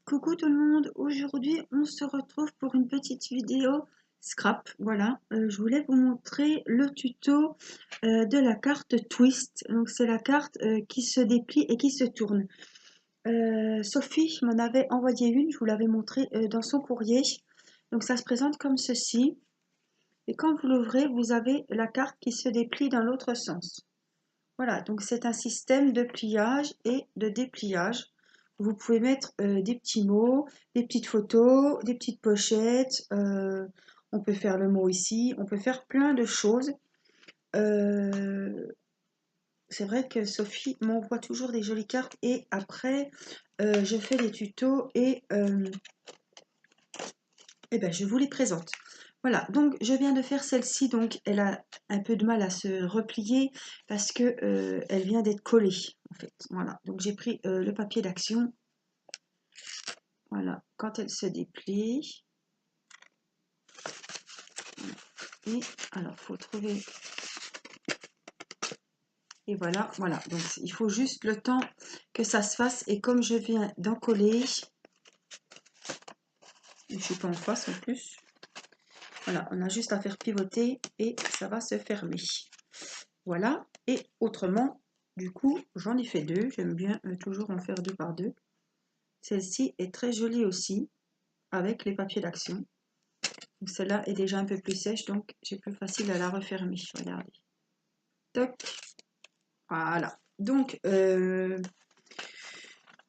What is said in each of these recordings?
Coucou tout le monde, aujourd'hui on se retrouve pour une petite vidéo scrap. Voilà, je voulais vous montrer le tuto de la carte Twist. Donc c'est la carte qui se déplie et qui se tourne. Sophie m'en avait envoyé une, je vous l'avais montré dans son courrier. Donc ça se présente comme ceci. Et quand vous l'ouvrez, vous avez la carte qui se déplie dans l'autre sens. Voilà, donc c'est un système de pliage et de dépliage. Vous pouvez mettre des petits mots, des petites photos, des petites pochettes. On peut faire le mot ici, on peut faire plein de choses. C'est vrai que Sophie m'envoie toujours des jolies cartes et après je fais des tutos et ben, je vous les présente. Voilà, donc je viens de faire celle-ci, donc elle a un peu de mal à se replier parce que elle vient d'être collée en fait. Voilà, donc j'ai pris le papier d'action. Voilà, quand elle se déplie. Et alors, il faut trouver. Et voilà, voilà. Donc il faut juste le temps que ça se fasse. Et comme je viens d'en coller, je ne suis pas en face en plus. Voilà, on a juste à faire pivoter et ça va se fermer. Voilà, et autrement, du coup, j'en ai fait deux. J'aime bien toujours en faire deux par deux. Celle-ci est très jolie aussi, avec les papiers d'action. Celle-là est déjà un peu plus sèche, donc j'ai plus facile à la refermer. Regardez. Toc. Voilà. Donc,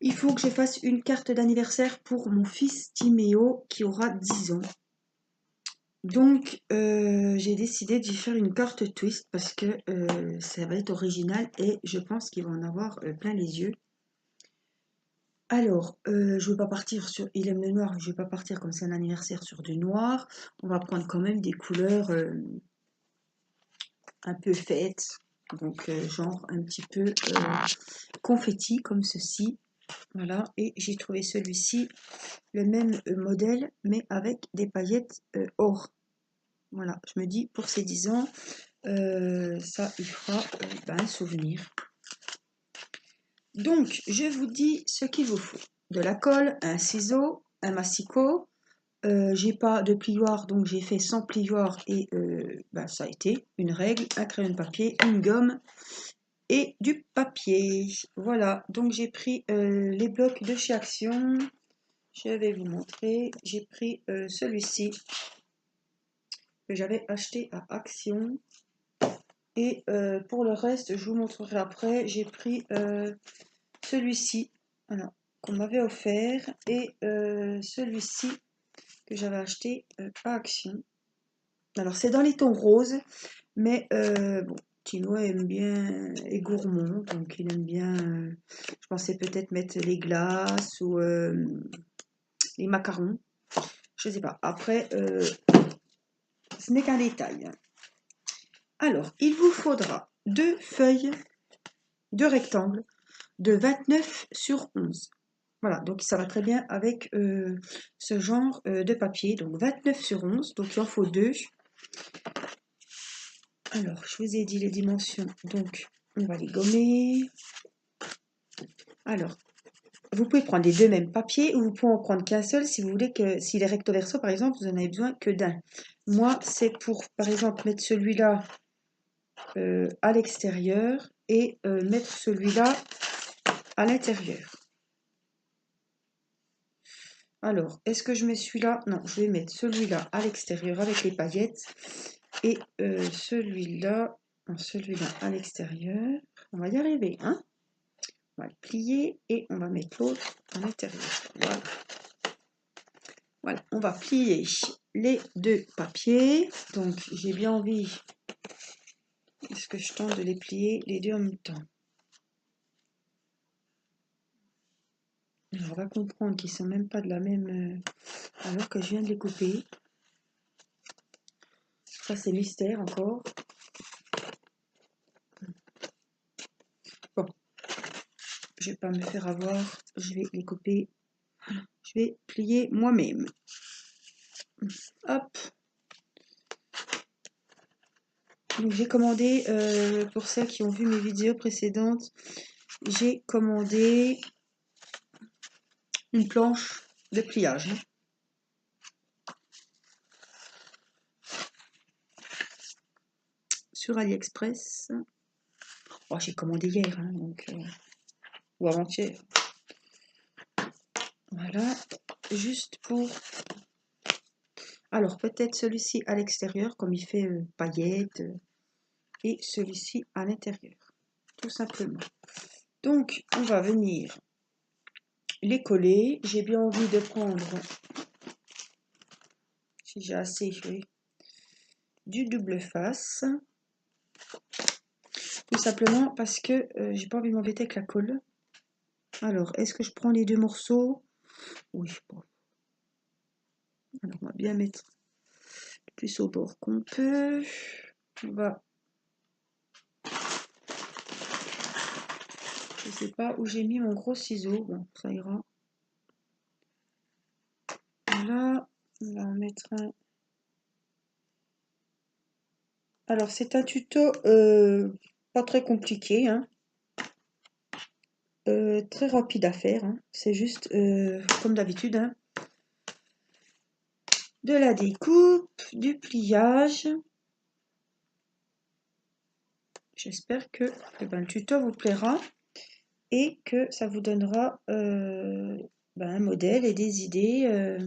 il faut que je fasse une carte d'anniversaire pour mon fils Timéo qui aura 10 ans. Donc, j'ai décidé d'y faire une carte twist parce que ça va être original et je pense qu'il va en avoir plein les yeux. Alors, je ne vais pas partir sur... Il aime le noir, je ne vais pas partir comme c'est un anniversaire sur du noir. On va prendre quand même des couleurs un peu fêtes. Donc, genre un petit peu confetti comme ceci. Voilà, et j'ai trouvé celui-ci, le même modèle, mais avec des paillettes or. Voilà, je me dis, pour ses 10 ans, ça, il fera un souvenir. Donc, je vous dis ce qu'il vous faut. De la colle, un ciseau, un massicot. J'ai pas de plioir, donc j'ai fait sans plioir et ça a été une règle, un crayon de papier, une gomme et du papier. Voilà, donc j'ai pris les blocs de chez Action. Je vais vous montrer. J'ai pris celui-ci que j'avais acheté à Action. Et pour le reste, je vous montrerai après. J'ai pris celui-ci, voilà, qu'on m'avait offert. Et celui-ci que j'avais acheté à Action. Alors, c'est dans les tons roses. Mais bon, Tino aime bien, est gourmand. Donc, il aime bien, je pensais peut-être mettre les glaces ou les macarons. Je sais pas. Après, ce n'est qu'un détail. Alors, il vous faudra deux feuilles de rectangle de 29 sur 11. Voilà, donc ça va très bien avec ce genre de papier. Donc 29 sur 11, donc il en faut deux. Alors, je vous ai dit les dimensions, donc on va les gommer. Alors, vous pouvez prendre les deux mêmes papiers ou vous pouvez en prendre qu'un seul si vous voulez que, s'il est recto verso par exemple, vous en avez besoin que d'un. Moi, c'est pour, par exemple, mettre celui-là à l'extérieur et mettre celui-là à l'intérieur. Alors, est-ce que je mets celui-là? Non, je vais mettre celui-là à l'extérieur avec les paillettes et celui-là à l'extérieur. On va y arriver, hein? On va le plier et on va mettre l'autre à l'intérieur. Voilà. Voilà, on va plier les deux papiers. Donc, j'ai bien envie, est-ce que je tente de les plier les deux en même temps? Alors, on va comprendre qu'ils ne sont même pas de la même... alors que je viens de les couper. Ça, c'est mystère encore. Bon, je ne vais pas me faire avoir. Je vais les couper. Je vais plier moi-même. Hop. Donc, j'ai commandé, pour ceux qui ont vu mes vidéos précédentes, j'ai commandé une planche de pliage. Sur AliExpress. Oh, j'ai commandé hier, hein, donc, ou avant-hier. Voilà, juste pour... Alors, peut-être celui-ci à l'extérieur, comme il fait paillettes, et celui-ci à l'intérieur, tout simplement. Donc, on va venir les coller. J'ai bien envie de prendre, si j'ai assez, oui, du double face. Tout simplement parce que j'ai pas envie de m'embêter avec la colle. Alors, est-ce que je prends les deux morceaux? Oui, bon. Alors, on va bien mettre le plus au bord qu'on peut. On va... Je sais pas où j'ai mis mon gros ciseau. Bon, ça ira. Voilà. On va en mettre un. Alors, c'est un tuto pas très compliqué, hein. Très rapide à faire, hein. C'est juste, comme d'habitude, hein, de la découpe, du pliage. J'espère que le tuto vous plaira et que ça vous donnera un modèle et des idées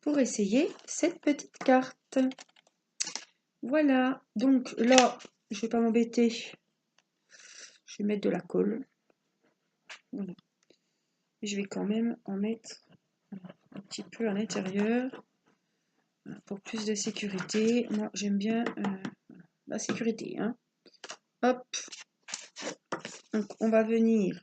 pour essayer cette petite carte. Voilà, donc là, je ne vais pas m'embêter. Je vais mettre de la colle. Voilà. Je vais quand même en mettre un petit peu à l'intérieur pour plus de sécurité. Moi, j'aime bien la sécurité, hein. Hop. Donc, on va venir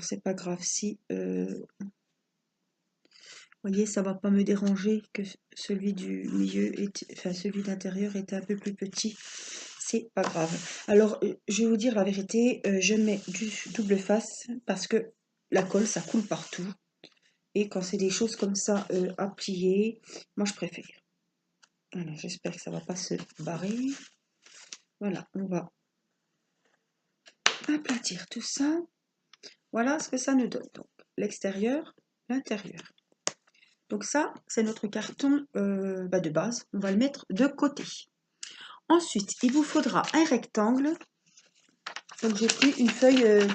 c'est pas grave si vous voyez, ça va pas me déranger que celui du milieu, celui d'intérieur était un peu plus petit. C'est pas grave. Alors, je vais vous dire la vérité, je mets du double face parce que la colle, ça coule partout. Et quand c'est des choses comme ça à plier, moi je préfère. Alors, j'espère que ça va pas se barrer. Voilà, on va aplatir tout ça. Voilà ce que ça nous donne. Donc, l'extérieur, l'intérieur. Donc ça, c'est notre carton de base. On va le mettre de côté. Ensuite, il vous faudra un rectangle. Donc j'ai pris une feuille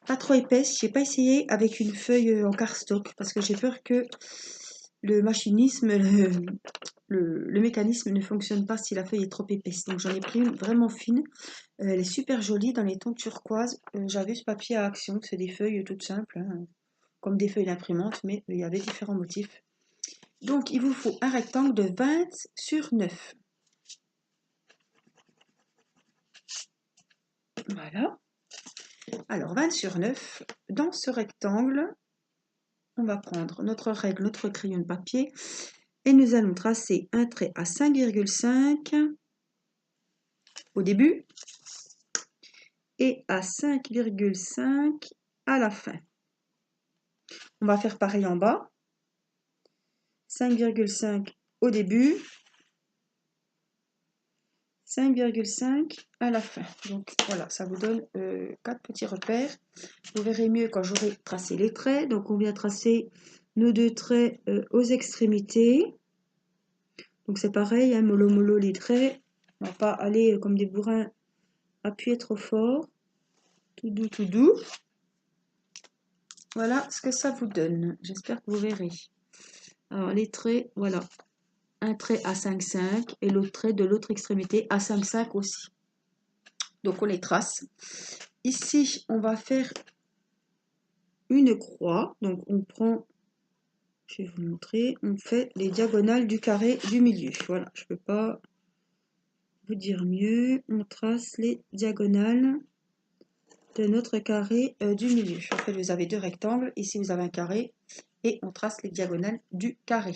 pas trop épaisse. J'ai pas essayé avec une feuille en cardstock parce que j'ai peur que le machinisme, le mécanisme ne fonctionne pas si la feuille est trop épaisse. Donc j'en ai pris une vraiment fine. Elle est super jolie dans les tons turquoise. J'avais ce papier à action. C'est des feuilles toutes simples, hein, comme des feuilles d'imprimante, mais il y avait différents motifs. Donc, il vous faut un rectangle de 20 sur 9. Voilà. Alors, 20 sur 9. Dans ce rectangle, on va prendre notre règle, notre crayon de papier, et nous allons tracer un trait à 5,5 au début et à 5,5 à la fin. On va faire pareil en bas. 5,5 au début, 5,5 à la fin. Donc voilà, ça vous donne 4 petits repères. Vous verrez mieux quand j'aurai tracé les traits. Donc on vient tracer nos deux traits aux extrémités. Donc c'est pareil, hein, mollo mollo les traits. On ne va pas aller comme des bourrins appuyer trop fort. Tout doux, tout doux. Voilà ce que ça vous donne. J'espère que vous verrez. Alors les traits, voilà. Un trait à 5,5 et l'autre trait de l'autre extrémité à 5,5 aussi. Donc on les trace. Ici, on va faire une croix. Donc on prend, je vais vous montrer, on fait les diagonales du carré du milieu. Voilà, je ne peux pas vous dire mieux. On trace les diagonales de notre carré du milieu. En fait, vous avez deux rectangles. Ici, vous avez un carré. Et on trace les diagonales du carré.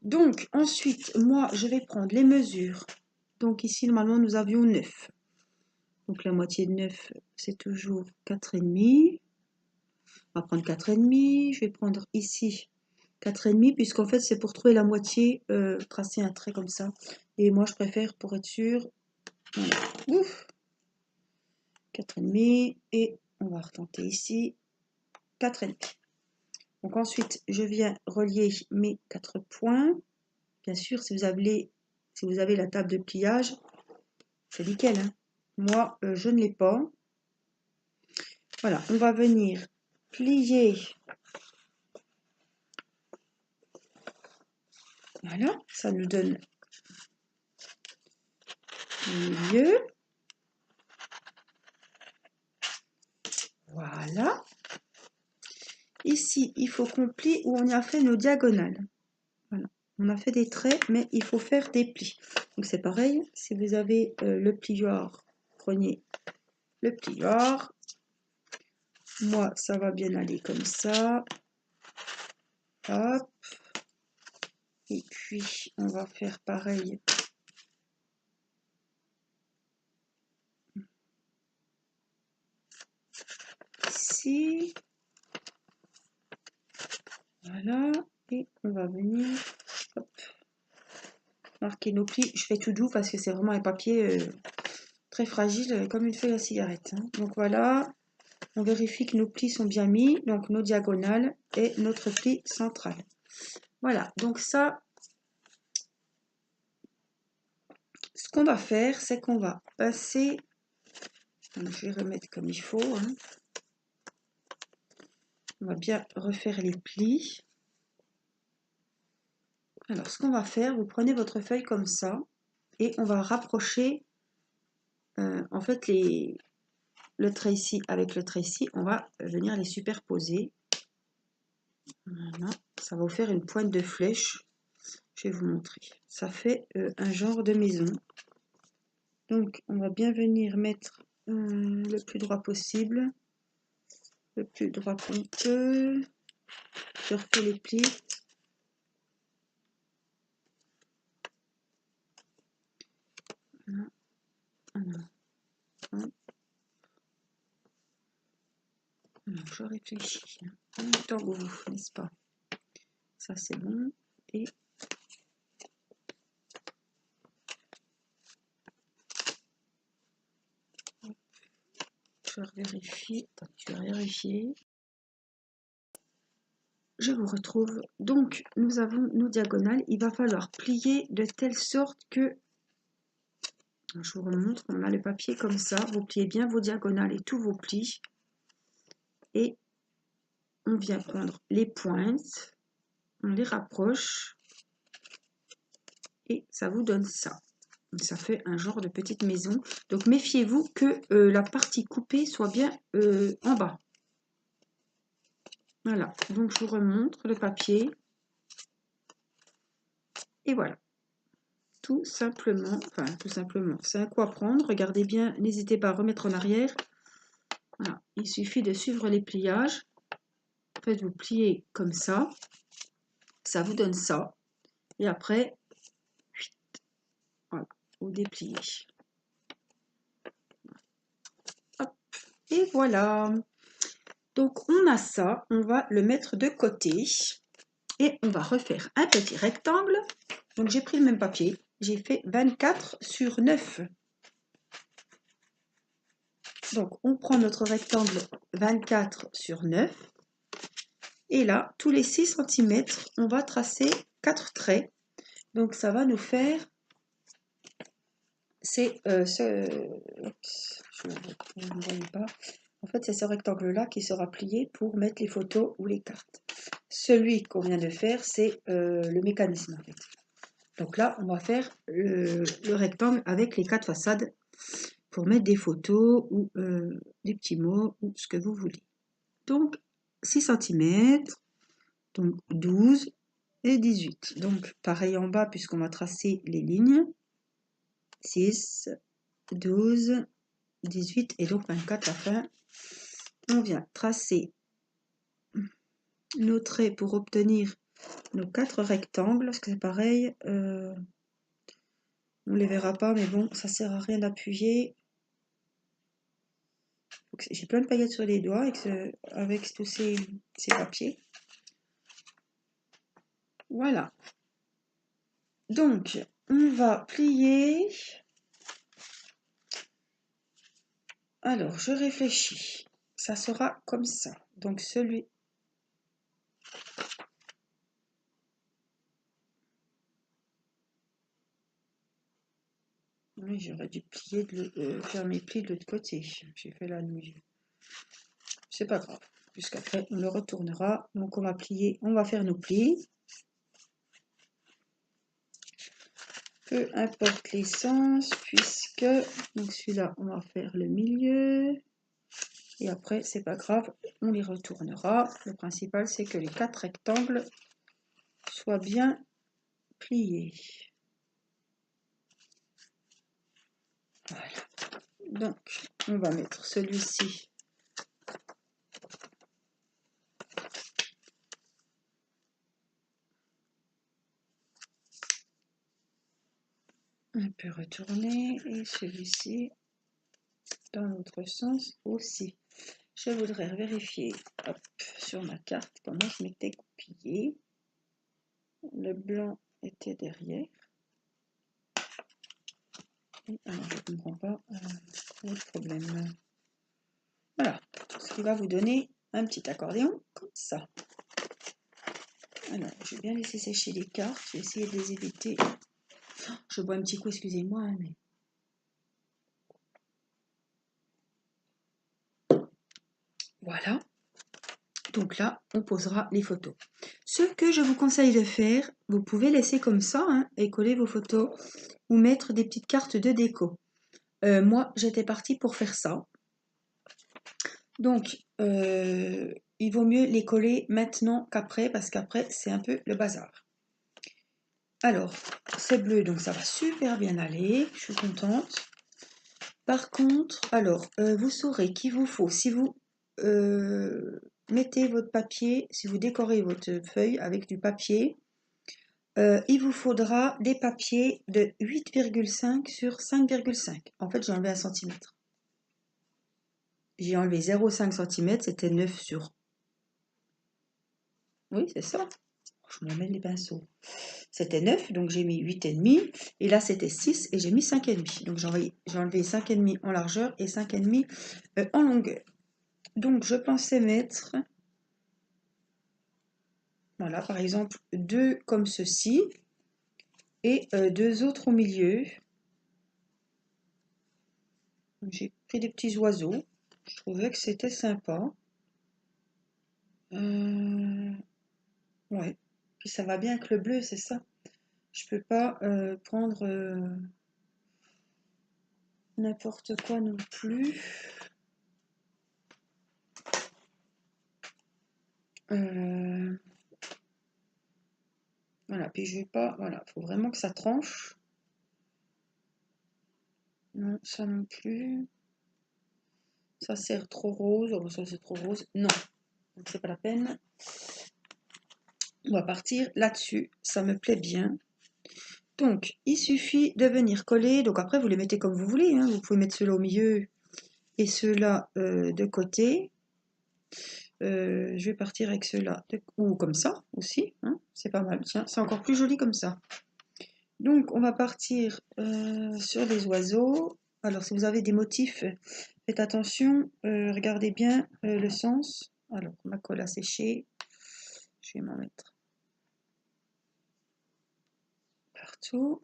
Donc, ensuite, moi, je vais prendre les mesures. Donc ici, normalement, nous avions 9. Donc la moitié de 9, c'est toujours 4,5. On va prendre 4,5. Je vais prendre ici 4,5 puisqu'en fait c'est pour trouver la moitié, tracer un trait comme ça. Et moi je préfère pour être sûr. Voilà. Ouf, 4,5 et on va retenter ici 4,5. Donc ensuite je viens relier mes 4 points. Bien sûr si vous avez la table de pliage, c'est nickel, hein. Moi je ne l'ai pas. Voilà, on va venir plier. Voilà, ça nous donne le milieu. Voilà. Ici, il faut qu'on plie où on a fait nos diagonales. Voilà. On a fait des traits, mais il faut faire des plis. Donc c'est pareil, si vous avez le plioir, prenez le plioir. Moi, ça va bien aller comme ça. Hop. Et puis, on va faire pareil. Ici. Voilà. Et on va venir hop, marquer nos plis. Je fais tout doux parce que c'est vraiment un papier très fragile, comme une feuille à cigarette, hein. Donc voilà. On vérifie que nos plis sont bien mis, donc nos diagonales et notre pli central. Voilà, donc ça, ce qu'on va faire, c'est qu'on va passer, donc je vais remettre comme il faut, hein. On va bien refaire les plis. Alors, ce qu'on va faire, vous prenez votre feuille comme ça, et on va rapprocher, en fait, le trait ici avec le trait ici, on va venir les superposer. Voilà, ça va vous faire une pointe de flèche. Je vais vous montrer. Ça fait un genre de maison. Donc, on va bien venir mettre le plus droit possible. Le plus droit qu'on peut. Je refais les plis. Voilà. Alors, je réfléchis. En même temps que vous, n'est-ce pas? Ça, c'est bon. Et je vérifie. Attends, je vais vérifier. Je vous retrouve. Donc, nous avons nos diagonales. Il va falloir plier de telle sorte que, je vous remontre, on a le papier comme ça. Vous pliez bien vos diagonales et tous vos plis. Et on vient prendre les pointes, on les rapproche et ça vous donne ça. Ça fait un genre de petite maison. Donc méfiez-vous que la partie coupée soit bien en bas. Voilà, donc je vous remontre le papier. Et voilà. Tout simplement, c'est un coup à prendre. Regardez bien, n'hésitez pas à remettre en arrière. Voilà, il suffit de suivre les pliages. En fait, vous pliez comme ça vous donne ça. Et après, voilà, vous dépliez. Hop, et voilà. Donc on a ça, on va le mettre de côté. Et on va refaire un petit rectangle. Donc j'ai pris le même papier, j'ai fait 24 sur 9. Donc on prend notre rectangle 24 sur 9. Et là, tous les 6 cm, on va tracer 4 traits. Donc ça va nous faire, c'est je ne vois pas. En fait, c'est ce rectangle-là qui sera plié pour mettre les photos ou les cartes. Celui qu'on vient de faire, c'est le mécanisme en fait. Donc là, on va faire le rectangle avec les 4 façades pour mettre des photos ou des petits mots ou ce que vous voulez. Donc 6 cm, donc 12 et 18. Donc pareil en bas puisqu'on va tracer les lignes. 6, 12, 18 et donc 24 à la fin. On vient tracer nos traits pour obtenir nos 4 rectangles. Parce que c'est pareil, on ne les verra pas, mais bon, ça sert à rien d'appuyer. J'ai plein de paillettes sur les doigts avec tous ces papiers. Voilà. Donc, on va plier. Alors, je réfléchis. Ça sera comme ça. Donc, celui... Oui, j'aurais dû plier faire mes plis de l'autre côté. J'ai fait la nuit. C'est pas grave. Puisqu'après, on le retournera. Donc, on va plier. On va faire nos plis. Peu importe les sens, puisque... Donc, celui-là, on va faire le milieu. Et après, c'est pas grave, on les retournera. Le principal, c'est que les 4 rectangles soient bien pliés. Voilà. Donc, on va mettre celui-ci. Un peu retourné. Et celui-ci dans l'autre sens aussi. Je voudrais vérifier hop, sur ma carte comment je m'étais coupillé. Le blanc était derrière. Et alors, je ne comprends pas le problème. Voilà, ce qui va vous donner un petit accordéon comme ça. Alors, je vais bien laisser sécher les cartes. Je vais essayer de les éviter. Je bois un petit coup, excusez-moi, mais... Voilà. Donc là, on posera les photos. Ce que je vous conseille de faire, vous pouvez laisser comme ça et coller vos photos ou mettre des petites cartes de déco. Moi, j'étais partie pour faire ça. Donc, il vaut mieux les coller maintenant qu'après parce qu'après, c'est un peu le bazar. Alors, c'est bleu, donc ça va super bien aller. Je suis contente. Par contre, alors, vous saurez qu'il vous faut, si vous mettez votre papier, si vous décorez votre feuille avec du papier, il vous faudra des papiers de 8,5 sur 5,5. En fait, j'ai enlevé 1 cm. J'ai enlevé 0,5 cm, c'était 9 sur... Oui, c'est ça. Je me mets les pinceaux. C'était 9, donc j'ai mis 8,5. Et là, c'était 6 et j'ai mis 5,5. Donc j'ai enlevé 5,5 en largeur et 5,5 en longueur. Donc je pensais mettre, voilà, par exemple, 2 comme ceci et 2 autres au milieu. J'ai pris des petits oiseaux. Je trouvais que c'était sympa. Ouais. Puis ça va bien avec le bleu, c'est ça. Je peux pas prendre n'importe quoi non plus. Voilà, puis je vais pas... Voilà, faut vraiment que ça tranche. Non, ça non plus. Ça sert trop rose. Oh, ça c'est trop rose. Non, donc c'est pas la peine. On va partir là-dessus. Ça me plaît bien. Donc, il suffit de venir coller. Donc après, vous les mettez comme vous voulez. Vous pouvez mettre ceux-là au milieu et ceux-là de côté. Je vais partir avec ceux-là. Ou comme ça aussi. C'est pas mal. Tiens, c'est encore plus joli comme ça. Donc, on va partir sur les oiseaux. Alors, si vous avez des motifs, faites attention. Regardez bien le sens. Alors, ma colle a séché. Je vais m'en mettre partout.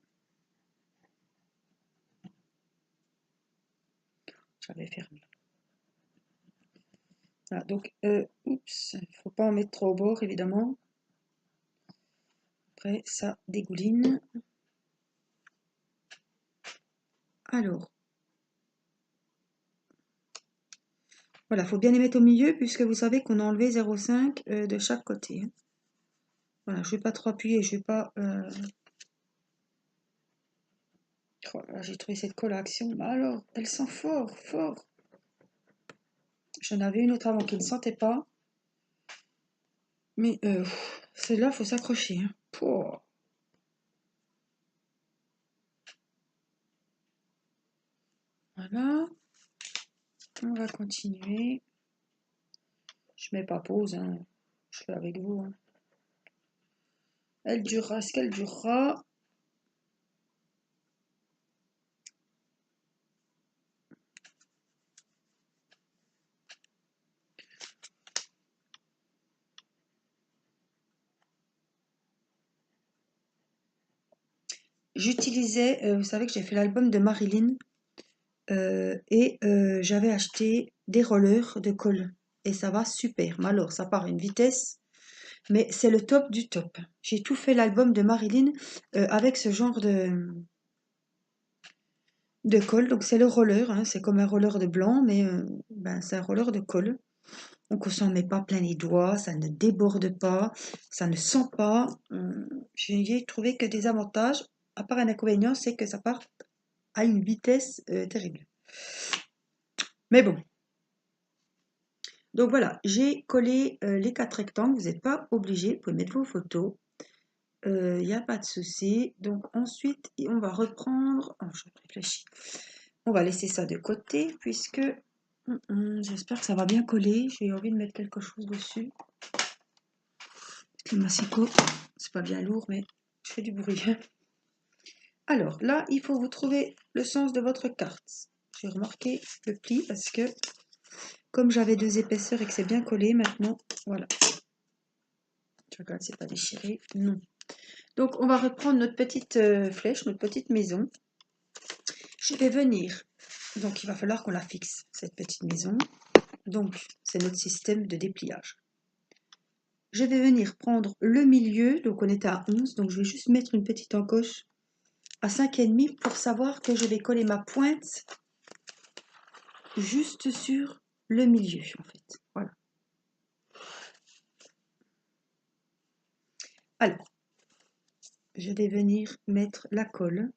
J'avais fermé. Voilà, donc, oups, il ne faut pas en mettre trop au bord, évidemment. Après, ça dégouline. Alors, voilà, il faut bien les mettre au milieu, puisque vous savez qu'on a enlevé 0,5 de chaque côté. Voilà, je ne vais pas trop appuyer, je ne vais pas... Oh là, j'ai trouvé cette colle à action. Bah alors, elle sent fort, fort. J'en avais une autre avant qui ne sentait pas. Mais celle-là, il faut s'accrocher. Pouah. Voilà. On va continuer. Je mets pas pause, je fais avec vous. Elle durera, est-ce qu'elle durera? J'utilisais, vous savez que j'ai fait l'album de Marilyn j'avais acheté des rollers de colle et ça va super. Mais alors, ça part à une vitesse, mais c'est le top du top. J'ai tout fait l'album de Marilyn avec ce genre de colle. Donc c'est le roller, hein, c'est comme un roller de blanc, mais ben, c'est un roller de colle. Donc on s'en met pas plein les doigts, ça ne déborde pas, ça ne sent pas. J'ai trouvé que des avantages, à part un inconvénient, c'est que ça part à une vitesse terrible. Mais bon. Donc voilà, j'ai collé les 4 rectangles, vous n'êtes pas obligé, vous pouvez mettre vos photos, il n'y a pas de souci. Donc ensuite, on va reprendre, oh, je réfléchis, on va laisser ça de côté puisque j'espère que ça va bien coller, j'ai envie de mettre quelque chose dessus. Le massicot, c'est pas bien lourd, mais je fais du bruit. Alors là, il faut vous trouver le sens de votre carte. J'ai remarqué le pli parce que comme j'avais 2 épaisseurs et que c'est bien collé maintenant, voilà. Je regarde, c'est pas déchiré. Non. Donc, on va reprendre notre petite flèche, notre petite maison. Je vais venir. Donc, il va falloir qu'on la fixe, cette petite maison. Donc, c'est notre système de dépliage. Je vais venir prendre le milieu. Donc, on était à 11. Donc, je vais juste mettre une petite encoche à 5,5 pour savoir que je vais coller ma pointe juste sur le milieu, en fait. Voilà. Alors, je vais venir mettre la colle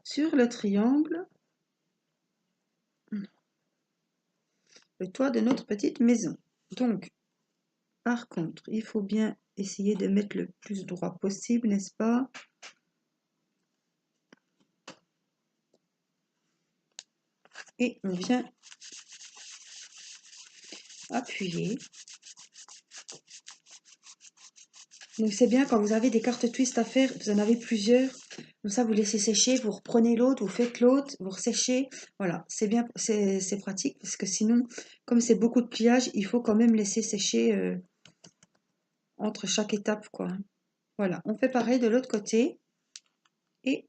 sur le triangle, le toit de notre petite maison. Donc, par contre, il faut bien essayer de mettre le plus droit possible, n'est-ce pas? Et on vient appuyer. Donc c'est bien quand vous avez des cartes twist à faire, vous en avez plusieurs. Comme ça, vous laissez sécher, vous reprenez l'autre, vous faites l'autre, vous resséchez. Voilà, c'est bien, c'est pratique parce que sinon, comme c'est beaucoup de pliage, il faut quand même laisser sécher entre chaque étape, quoi. Voilà, on fait pareil de l'autre côté et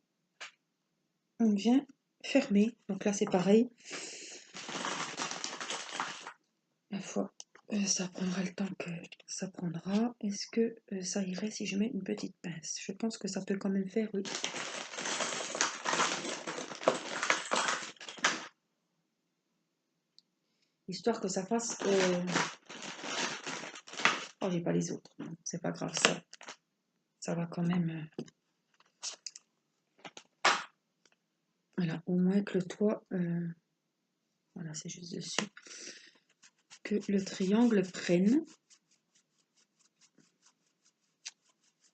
on vient fermer. Donc là, c'est pareil. La fois, ça prendra le temps que ça prendra. Est-ce que ça irait si je mets une petite pince? Je pense que ça peut quand même faire, oui. Histoire que ça fasse... Oh, j'ai pas les autres. C'est pas grave, ça va quand même... Voilà, au moins que le toit... Voilà, c'est juste dessus. Que le triangle prenne.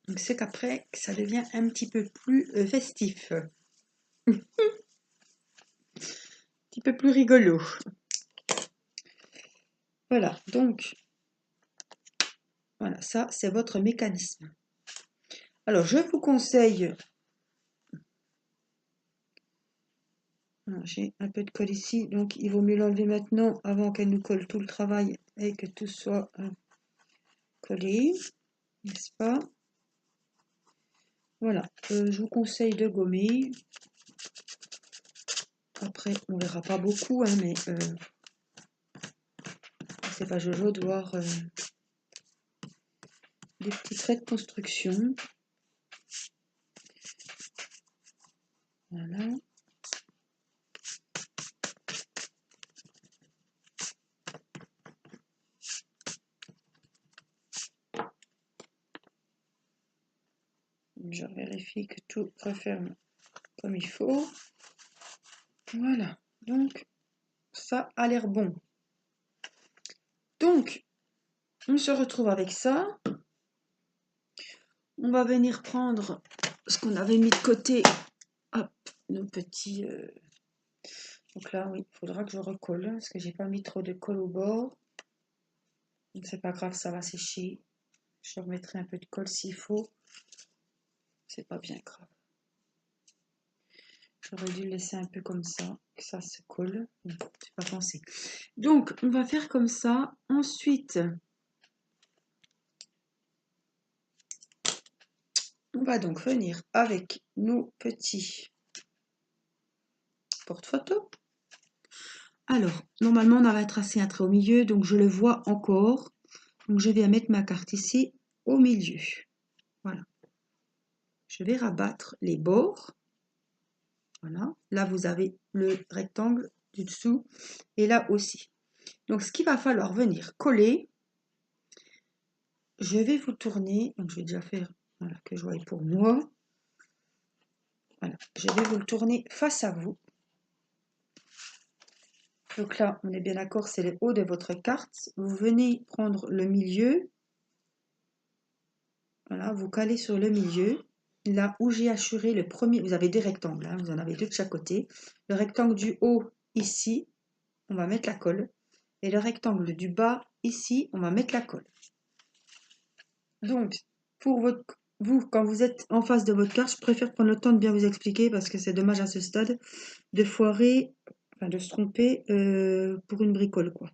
Donc c'est qu'après, ça devient un petit peu plus festif. Un petit peu plus rigolo. Voilà, donc... Voilà, ça, c'est votre mécanisme. Alors, je vous conseille... J'ai un peu de colle ici, donc il vaut mieux l'enlever maintenant avant qu'elle nous colle tout le travail et que tout soit collé, n'est-ce pas? Voilà, je vous conseille de gommer. Après, on verra pas beaucoup, hein, mais c'est pas Jojo de voir des petits traits de construction. Voilà. Je vérifie que tout referme comme il faut. Voilà, donc ça a l'air bon. Donc, on se retrouve avec ça. On va venir prendre ce qu'on avait mis de côté. Hop, nos petits... Donc là, oui, il faudra que je recolle parce que j'ai pas mis trop de colle au bord. Donc c'est pas grave, ça va sécher. Je remettrai un peu de colle s'il faut. C'est pas bien grave. J'aurais dû le laisser un peu comme ça, que ça se colle. J'ai pas pensé. Donc, on va faire comme ça. Ensuite, on va donc venir avec nos petits porte-photos. Alors, normalement, on avait tracé un trait au milieu, donc je le vois encore. Donc, je vais mettre ma carte ici au milieu. Voilà. Je vais rabattre les bords. Voilà. Là, vous avez le rectangle du dessous et là aussi. Donc, ce qu'il va falloir venir coller, je vais vous tourner. Donc, je vais déjà faire voilà, que je voie pour moi. Voilà. Je vais vous le tourner face à vous. Donc là, on est bien d'accord, c'est le haut de votre carte. Vous venez prendre le milieu. Voilà, vous calez sur le milieu. Là où j'ai assuré le premier, vous avez deux rectangles, hein, vous en avez deux de chaque côté. Le rectangle du haut, ici, on va mettre la colle. Et le rectangle du bas, ici, on va mettre la colle. Donc, pour vous, quand vous êtes en face de votre carte, je préfère prendre le temps de bien vous expliquer parce que c'est dommage à ce stade de foirer, enfin de se tromper pour une bricole, quoi.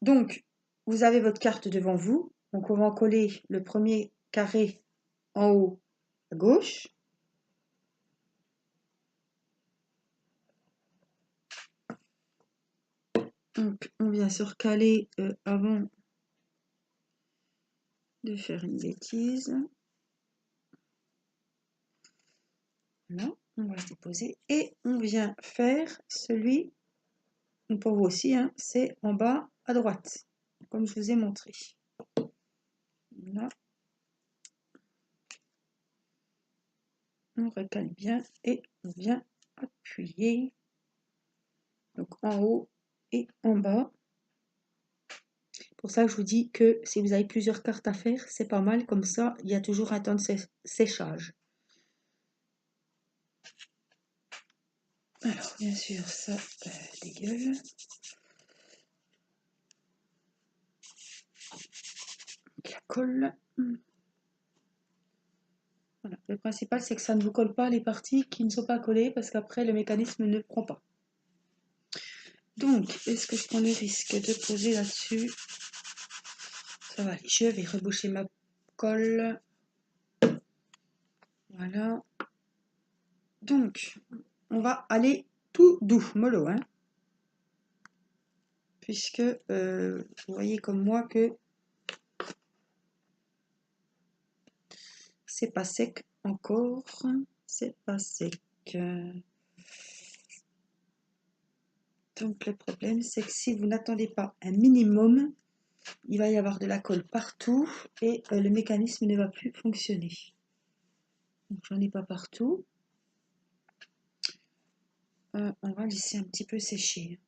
Donc, vous avez votre carte devant vous. Donc, on va en coller le premier carré en haut à gauche. Donc, on vient se recaler avant de faire une bêtise. Voilà, on va se déposer. Et on vient faire celui, pour vous aussi, hein, c'est en bas à droite, comme je vous ai montré. Voilà. On recale bien et on vient appuyer. Donc, en haut et en bas. Pour ça, je vous dis que si vous avez plusieurs cartes à faire, c'est pas mal. Comme ça, il y a toujours un temps de séchage. Alors, bien sûr, ça dégueule. La colle. Voilà. Le principal, c'est que ça ne vous colle pas les parties qui ne sont pas collées parce qu'après, le mécanisme ne prend pas. Donc, est-ce que je prends le risque de poser là-dessus? Ça va aller. Je vais reboucher ma colle. Voilà. Donc, on va aller tout doux, mollo, hein, puisque vous voyez comme moi que c'est pas sec encore, c'est pas sec. Donc le problème, c'est que si vous n'attendez pas un minimum, il va y avoir de la colle partout et le mécanisme ne va plus fonctionner. Donc j'en ai pas partout. On va laisser un petit peu sécher.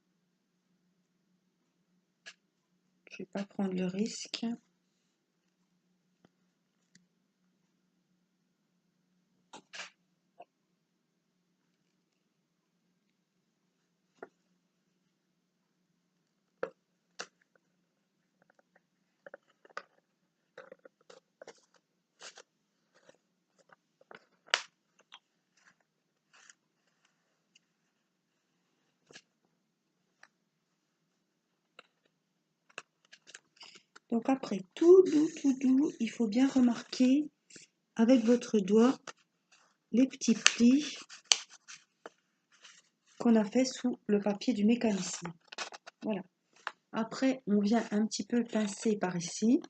Je vais pas prendre le risque. Donc après, tout doux, il faut bien remarquer avec votre doigt les petits plis qu'on a fait sous le papier du mécanisme. Voilà. Après, on vient un petit peu pincer par ici.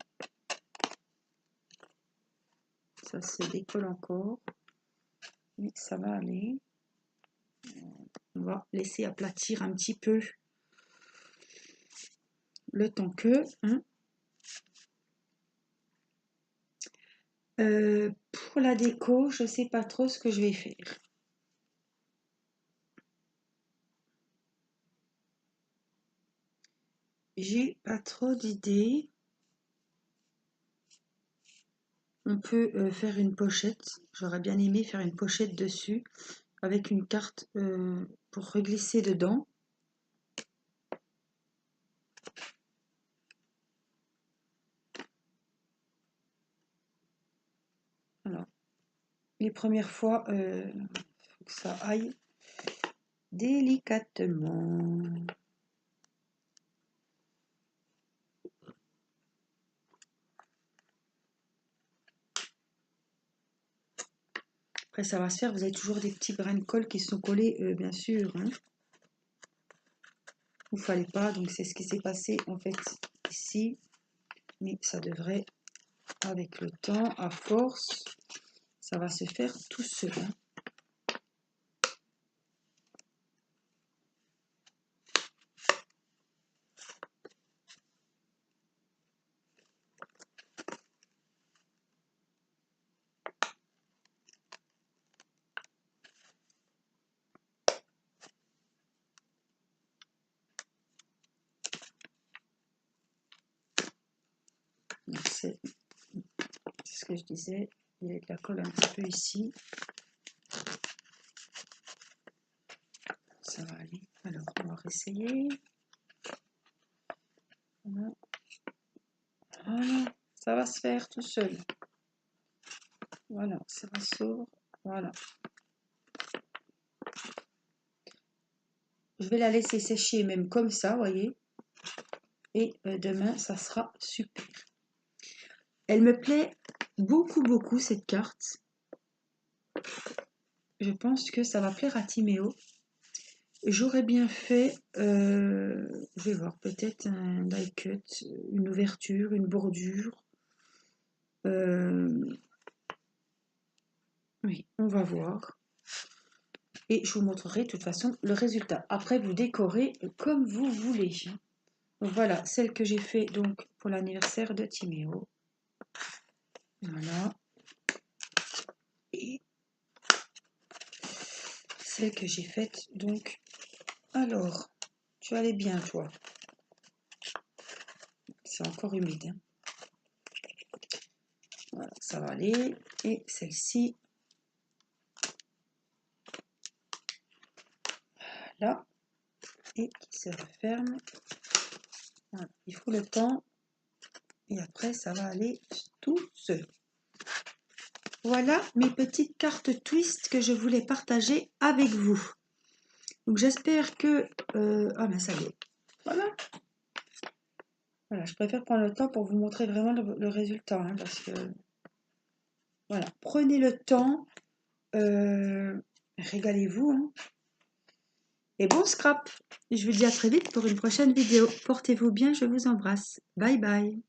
Ça se décolle encore, mais ça va aller. On va laisser aplatir un petit peu le temps que. Hein. Pour la déco, je ne sais pas trop ce que je vais faire. J'ai pas trop d'idées. On peut faire une pochette. J'aurais bien aimé faire une pochette dessus avec une carte pour reglisser dedans. les premières fois, faut que ça aille délicatement. Après, ça va se faire. Vous avez toujours des petits brins de colle qui sont collés, bien sûr. Hein. Il ne fallait pas. Donc, c'est ce qui s'est passé, en fait, ici. Mais ça devrait, avec le temps, à force, ça va se faire tout seul. Hein. C'est ce que je disais. Il y a de la colle un petit peu ici. Ça va aller. Alors, on va réessayer. Voilà. Voilà. Ça va se faire tout seul. Voilà, ça va s'ouvrir. Voilà. Je vais la laisser sécher même comme ça, voyez. Et demain, ça sera super. Elle me plaît beaucoup, beaucoup, cette carte. Je pense que ça va plaire à Timéo. J'aurais bien fait, je vais voir, peut-être un die cut, une ouverture, une bordure. Oui, on va voir. Et je vous montrerai de toute façon le résultat. Après, vous décorez comme vous voulez. Donc voilà, celle que j'ai fait donc pour l'anniversaire de Timéo. Voilà. Et celle que j'ai faite donc. Alors, tu allais bien toi. C'est encore humide. Hein. Voilà, ça va aller. Et celle-ci. Là. Et qui se referme. Voilà. Il faut le temps. Et après, ça va aller tout seul. Voilà mes petites cartes twist que je voulais partager avec vous. Donc j'espère que... ah ben ça y est. Voilà. Voilà, je préfère prendre le temps pour vous montrer vraiment le résultat. Hein, parce que... Voilà, prenez le temps. Régalez-vous. Hein. Et bon scrap. Je vous dis à très vite pour une prochaine vidéo. Portez-vous bien, je vous embrasse. Bye bye.